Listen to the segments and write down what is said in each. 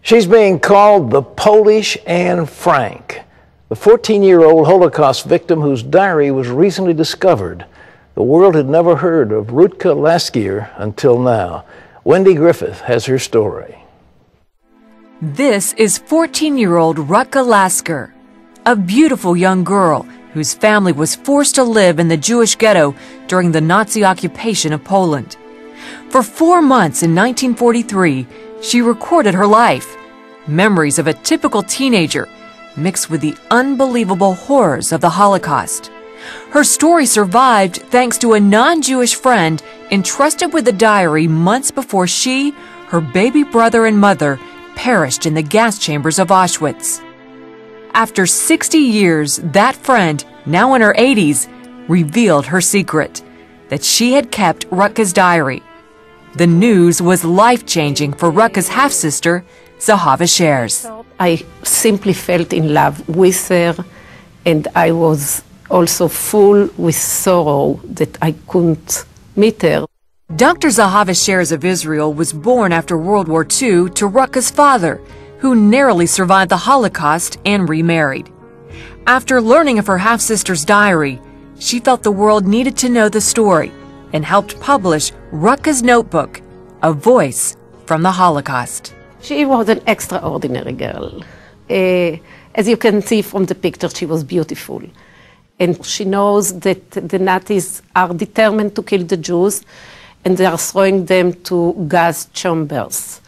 She's being called the Polish Anne Frank, the 14-year-old Holocaust victim whose diary was recently discovered. The world had never heard of Rutka Laskier until now. Wendy Griffith has her story. This is 14-year-old Rutka Laskier, a beautiful young girl whose family was forced to live in the Jewish ghetto during the Nazi occupation of Poland. For 4 months in 1943, she recorded her life, memories of a typical teenager mixed with the unbelievable horrors of the Holocaust. Her story survived thanks to a non-Jewish friend entrusted with the diary months before she, her baby brother and mother perished in the gas chambers of Auschwitz. After 60 years, that friend, now in her 80s, revealed her secret, that she had kept Rutka's diary. The news was life-changing for Rutka's half-sister, Zahava shares. I simply felt in love with her, and I was also full with sorrow that I couldn't meet her. Dr. Zahava Shares of Israel was born after World War II to Rutka's father, who narrowly survived the Holocaust and remarried. After learning of her half-sister's diary, she felt the world needed to know the story and helped publish Rutka's notebook, A Voice from the Holocaust. She was an extraordinary girl. As you can see from the picture, she was beautiful. And she knows that the Nazis are determined to kill the Jews, and they are throwing them to gas chambers.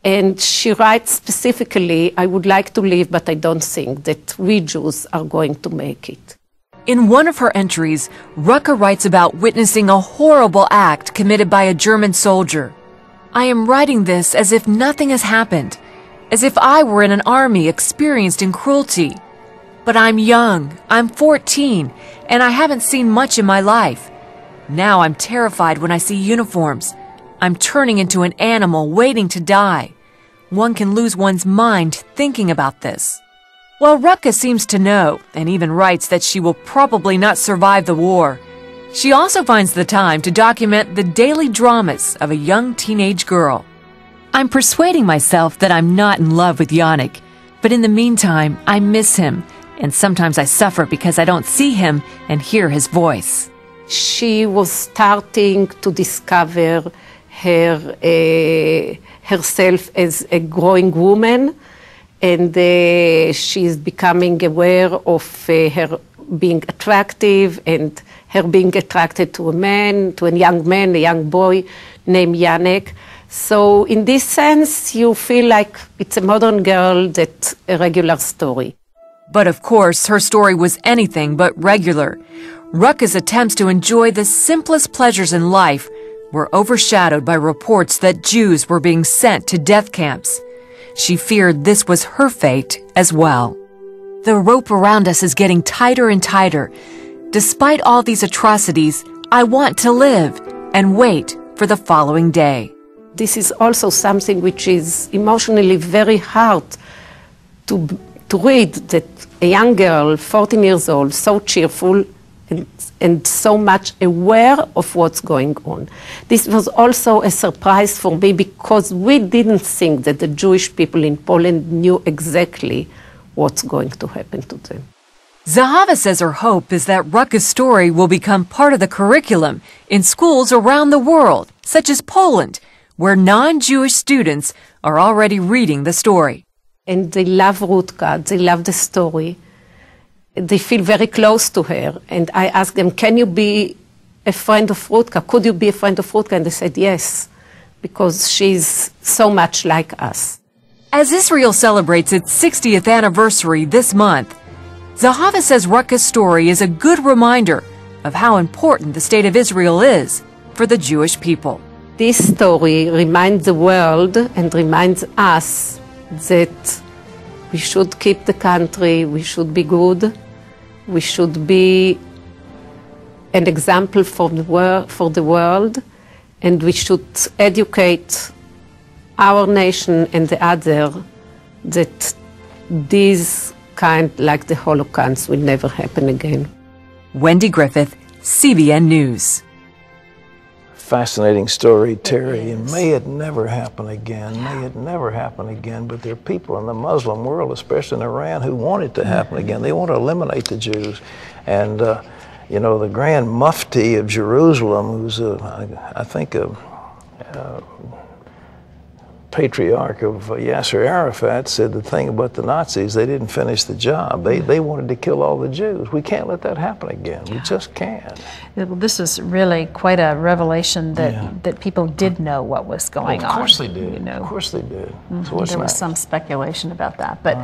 And she writes specifically, I would like to live, but I don't think that we Jews are going to make it. In one of her entries, Rutka writes about witnessing a horrible act committed by a German soldier. I am writing this as if nothing has happened, as if I were in an army experienced in cruelty. But I'm young, I'm 14, and I haven't seen much in my life. Now I'm terrified when I see uniforms. I'm turning into an animal waiting to die. One can lose one's mind thinking about this. While Rutka seems to know, and even writes that she will probably not survive the war, she also finds the time to document the daily dramas of a young teenage girl. I'm persuading myself that I'm not in love with Yannick, but in the meantime, I miss him, and sometimes I suffer because I don't see him and hear his voice. She was starting to discover herself as a growing woman, and she is becoming aware of her being attractive and her being attracted to a young boy named Yannick. So in this sense, you feel like it's a modern girl, that's a regular story. But of course, her story was anything but regular. Rutka's attempts to enjoy the simplest pleasures in life were overshadowed by reports that Jews were being sent to death camps. She feared this was her fate as well. The rope around us is getting tighter and tighter. Despite all these atrocities, I want to live and wait for the following day. This is also something which is emotionally very hard to read, that a young girl, 14 years old, so cheerful and so much aware of what's going on. This was also a surprise for me because we didn't think that the Jewish people in Poland knew exactly what's going to happen to them. Zahava says her hope is that Rutka's story will become part of the curriculum in schools around the world, such as Poland, where non-Jewish students are already reading the story. And they love Rutka, they love the story. They feel very close to her. And I asked them, can you be a friend of Rutka? Could you be a friend of Rutka? And they said yes, because she's so much like us. As Israel celebrates its 60th anniversary this month, Zahava says Rutka's story is a good reminder of how important the state of Israel is for the Jewish people. This story reminds the world and reminds us that we should keep the country, we should be good, we should be an example for the world, and we should educate our nation and the other that these kind, like the Holocaust, will never happen again. Wendy Griffith, CBN News. fascinating story, Terry, and may it never happen again. May it never happen again. But there are people in the Muslim world, especially in Iran, who want it to happen again. They want to eliminate the Jews. And, you know, the Grand Mufti of Jerusalem, who's, I think, a patriarch of Yasser Arafat, said the thing about the Nazis, they didn't finish the job. They wanted to kill all the Jews. We can't let that happen again. We just can't. Well, this is really quite a revelation that people did know what was going on. Of course they did. You know. Of course they did. So There was what's next? some speculation about that. But,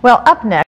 well, up next.